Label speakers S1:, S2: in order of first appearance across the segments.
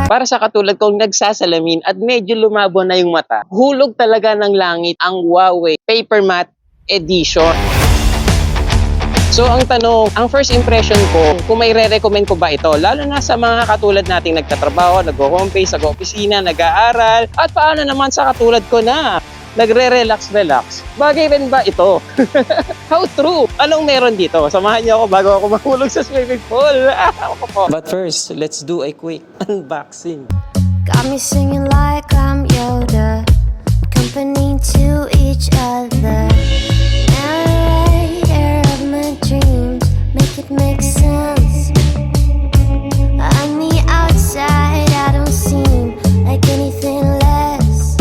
S1: Para sa katulad kong nagsasalamin at medyo lumabo na yung mata, hulog talaga ng langit ang Huawei Paper Matte Edition. So ang tanong, ang first impression ko, kung may re-recommend ko ba ito, lalo na sa mga katulad nating nagtatrabaho, nag-homebase, nag-opisina, nag-aaral, at paano naman sa katulad ko na nagre-relax. Bagay rin ba ito? How true? Anong meron dito? Samahan niyo ako bago ako mahulog sa swimming pool. But first, let's do a quick unboxing.
S2: Got me singing like I'm Yoda, company to each other. Narrator of my dreams, make it make sense. On the outside, I don't seem like anything less.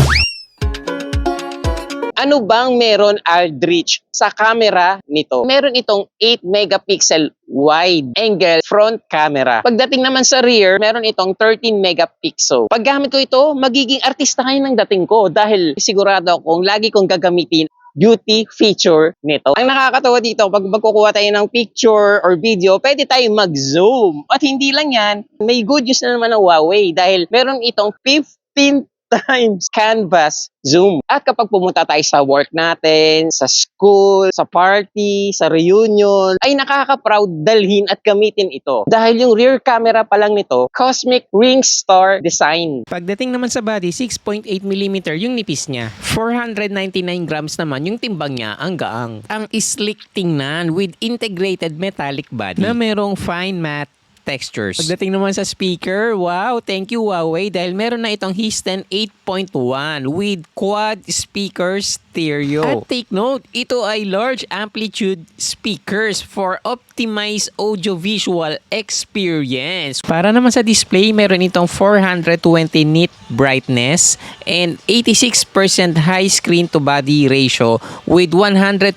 S1: Ano bang meron, Aldrich, sa camera nito? Meron itong 8 megapixel wide angle front camera. Pagdating naman sa rear, meron itong 13 megapixel. Paggamit ko ito, magiging artista kayo ng dating ko dahil sigurado akong lagi kong gagamitin beauty feature nito. Ang nakakatawa dito, pag magkukuha tayo ng picture or video, pwede tayo mag-zoom. At hindi lang yan, may good news na naman ng Huawei dahil meron itong 15 times canvas zoom. At kapag pumunta tayo sa work natin, sa school, sa party, sa reunion, ay nakaka-proud dalhin at gamitin ito. Dahil yung rear camera pa lang nito, Cosmic Ring Star design.
S3: Pagdating naman sa body, 6.8mm yung nipis niya. 499 grams naman yung timbang niya, ang gaang. Ang sleek tingnan with integrated metallic body na merong fine matte textures. Pagdating naman sa speaker, wow, thank you Huawei dahil meron na itong Hisense 8.1 with quad speaker stereo. At take note, ito ay large amplitude speakers for optimized audiovisual experience. Para naman sa display, meron itong 420 nit brightness and 86% high screen to body ratio with 120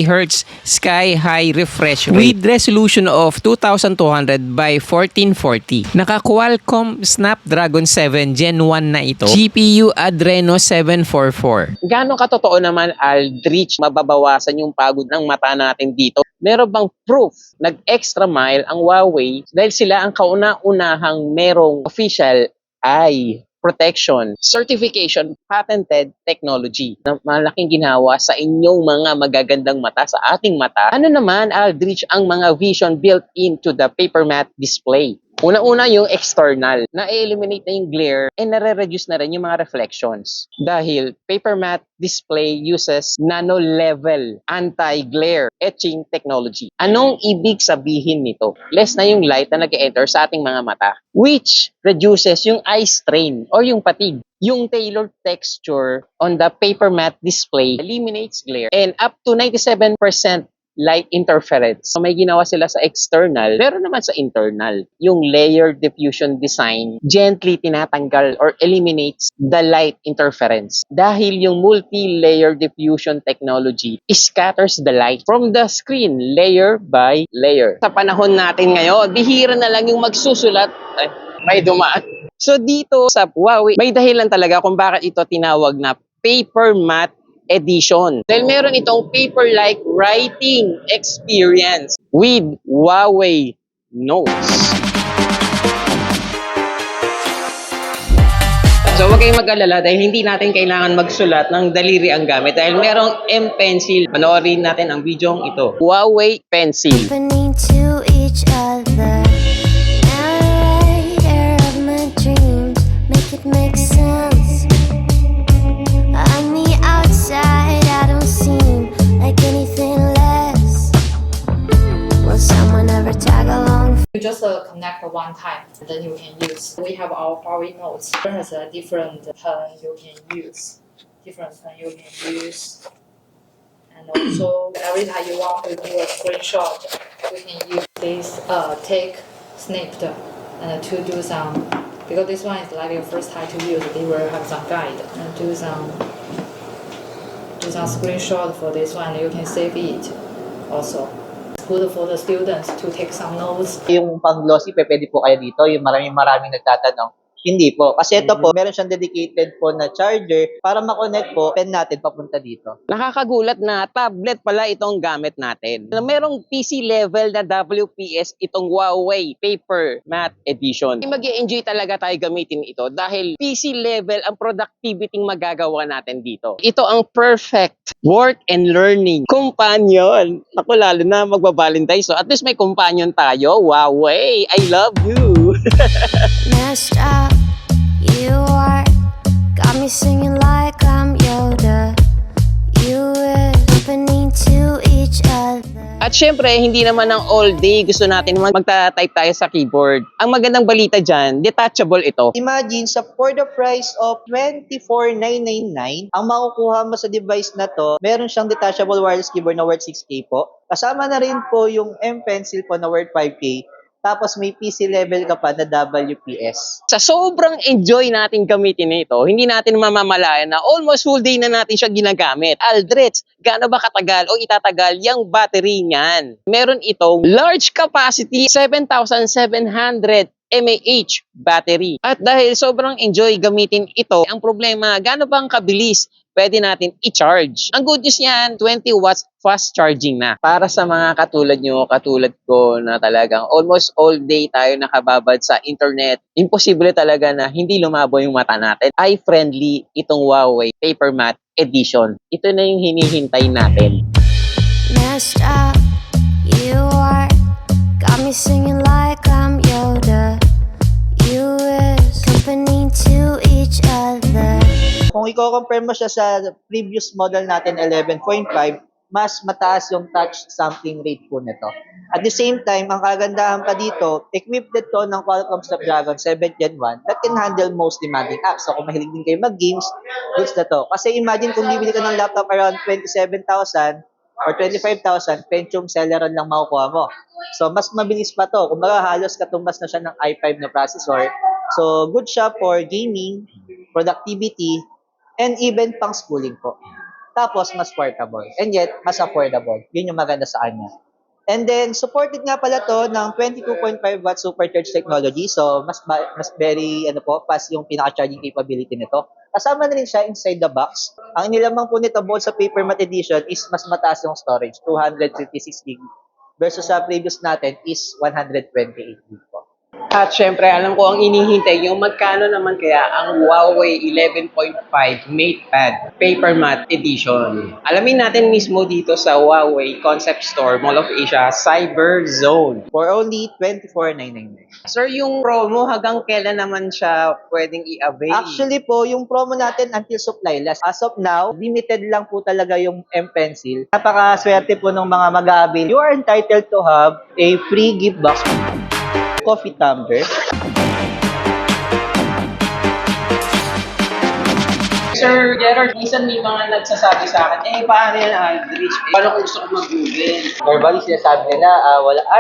S3: Hz sky high refresh rate with resolution of 2200 by 1440. Naka Qualcomm Snapdragon 7 Gen 1 na ito. GPU Adreno 744.
S1: Gaano katotoo naman, Aldrich, mababawasan yung pagod ng mata natin dito? Meron bang proof? Nag-extra mile ang Huawei dahil sila ang kauna-unahang merong official eye protection, certification, patented technology na malaking ginawa sa inyong mga magagandang mata, sa ating mata. Ano naman, Aldrich, ang mga vision built into the paper matte display? Una-una yung external, na-eliminate na yung glare and nare-reduce na rin yung mga reflections. Dahil paper matte display uses nano-level anti-glare etching technology. Anong ibig sabihin nito? Less na yung light na nag-enter sa ating mga mata, which reduces yung eye strain or yung fatigue. Yung tailored texture on the paper matte display eliminates glare and up to 97% light interference. So may ginawa sila sa external, pero naman sa internal. Yung layer diffusion design gently tinatanggal or eliminates the light interference. Dahil yung multi-layer diffusion technology scatters the light from the screen layer by layer. Sa panahon natin ngayon, bihira na lang yung magsusulat. May dumaan. So dito sa Huawei, may dahilan talaga kung bakit ito tinawag na paper matte edition. Dahil meron itong paper-like writing experience with Huawei Notes. So huwag kayong mag-alala dahil hindi natin kailangan magsulat ng daliri ang gamit dahil merong M-Pencil. Panoorin natin ang video ito. Huawei Pencil.
S2: Company to each other. Narrator of my dreams, make it make sense. On the outside, I don't seem like anything less. Will someone ever tag along?
S4: You just connect one time, and then you can use. We have our Huawei Notes. It has a different pen you can use. And also, every time you want to do a screenshot, you can use this snipped and to do some. Because this one is like your first time to use, they will have some guide and do some screenshot for this one. You can save it also. It's good for the students to take some notes.
S5: Yung pang glossy, pwede po kayo dito. Yung maraming nagtatanong, Hindi po. Kasi ito po, meron siyang dedicated po na charger para makonect po pen natin papunta dito.
S1: Nakakagulat na tablet pala itong gamit natin. Na merong PC level na WPS itong Huawei Paper Matte Edition. Mag-enjoy talaga tayo gamitin ito dahil PC level ang productivity magagawa natin dito. Ito ang perfect work and learning companion. Ako lalo na magbabalintay. So at least may companion tayo. Huawei, I love you!
S2: Messed up, you are. Got me singing like I'm Yoda. You is happening to each other.
S1: At syempre, hindi naman ang all day gusto natin magta-type tayo sa keyboard. Ang magandang balita dyan, detachable ito.
S5: Imagine, for the price of 24,999, ang makukuha mo sa device na to, meron siyang detachable wireless keyboard na worth 6K po. Kasama na rin po yung M Pencil po na worth 5K. Tapos may PC level ka pa na WPS.
S1: Sa sobrang enjoy natin gamitin ito, hindi natin mamamalayan na almost full day na natin siya ginagamit. Aldrich, gaano ba katagal o itatagal yung battery niyan? Meron itong large capacity 7,700 mAh battery. At dahil sobrang enjoy gamitin ito, ang problema, gaano bang kabilis pwede natin i-charge? Ang good news niyan, 20 watts fast charging na. Para sa mga katulad nyo, katulad ko na talagang almost all day tayo nakababad sa internet, imposible talaga na hindi lumabo yung mata natin. Eye-friendly itong Huawei Paper Matte Edition. Ito na yung hinihintay natin.
S2: Messed up, you are. Got me singing like I'm Yoda. You is company to each other.
S5: Kung i-compare mo siya sa previous model natin, 11.5, mas mataas yung touch sampling rate po nito. At the same time, ang kagandahan pa dito, equipped to ng Qualcomm Snapdragon 7 Gen 1 that can handle most demanding apps. So kung mahilig din kayo mag-games, goods na to. Kasi imagine kung bibili ka ng laptop around 27,000 or 25,000, Pentium Celeron lang makukuha mo. So mas mabilis pa to. Kumbaga halos katumbas na siya ng i5 na processor. So good siya for gaming, productivity, and even pang schooling po. Tapos, mas portable. And yet, mas affordable. Yun yung maganda sa kanya. And then, supported nga pala to ng 22.5 watt supercharge technology. So, mas very, fast yung pinaka-charging capability nito. Kasama na rin siya inside the box. Ang inilamang po nito, both sa Paper Matte Edition, is mas mataas yung storage, 256 GB. Versus sa previous natin is 128 GB po.
S1: At syempre, alam ko ang inihintay yung magkano naman kaya ang Huawei 11.5 MatePad Paper Matte Edition. Alamin natin mismo dito sa Huawei Concept Store, Mall of Asia, Cyber Zone.
S5: For only 24,999.
S1: Sir, yung promo hanggang kailan naman siya pwedeng i-avail?
S5: Actually po, yung promo natin until supply last. As of now, limited lang po talaga yung M Pencil. Napakaswerte po ng mga mag-aabil. You are entitled to have a free gift box, coffee tumbler.
S1: Sir Gerard, minsan may mga nagsasabi sa akin, paano yan, Aldrich? Paano kung gusto ko mag-Google?
S5: Normally, sinasabi nila,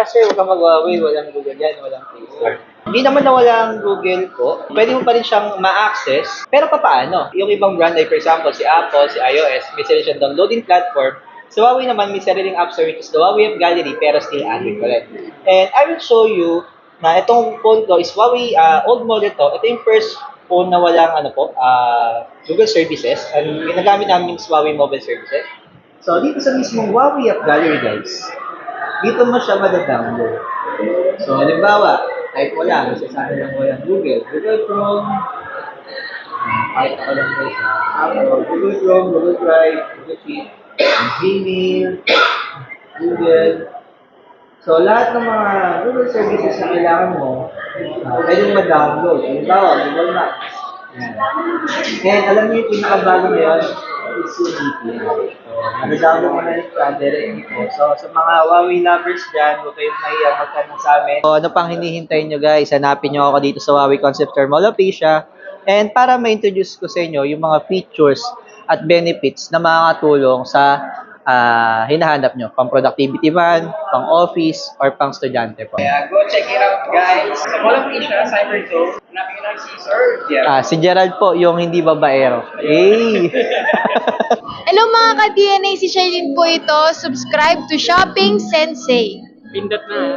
S5: sir, huwag ka mag-Huawei, walang Google yan, walang Play Store. Hindi naman na walang Google po. Pwede mo pa rin siyang ma-access. Pero paano? Yung ibang brand, like for example, si Apple, si iOS, may sarili siyang downloading platform. Sa Huawei naman, may sariling app store, which is the Huawei App Gallery, pero still Android pa rin. And I will show you na itong phone ko is Huawei old model to. Ito yung first phone na walang Google services. And ginagamit namin yung Huawei mobile services. So, dito sa mismong Huawei App Gallery, guys, dito mo siya madadownload. So, halimbawa, type mo lang, sasabi lang mo lang Google Chrome, kahit ako lang guys, Google Chrome, Google Drive, Google Sheet, Gmail, Google. So, lahat ng mga Google services na kailangan mo, pwede mo ma-download. Halimbawa, Google Maps. And alam niyo yung pinakabago ngayon, is yung VPN. So, mag-download mo na yung direct dito. So, sa mga Huawei lovers dyan, huwag kayong mahiya magtanong sa amin. So, ano pang hinihintay nyo guys? Hanapin nyo ako dito sa Huawei Concept Store Mall of Asia. And para ma-introduce ko sa inyo yung mga features at benefits na makakatulong sa hinahanap nyo, pang productivity man, pang office, or pang estudyante po.
S1: Kaya go check it out guys. Sa Mall of Asia, Cyber Zone, hanapin nyo lang si Sir Gerard.
S5: Si Gerald po, yung hindi babaero. Hey!
S6: Hello mga ka-DNA, si Shailene po ito. Subscribe to Shopping Sensei.
S1: Pindot na.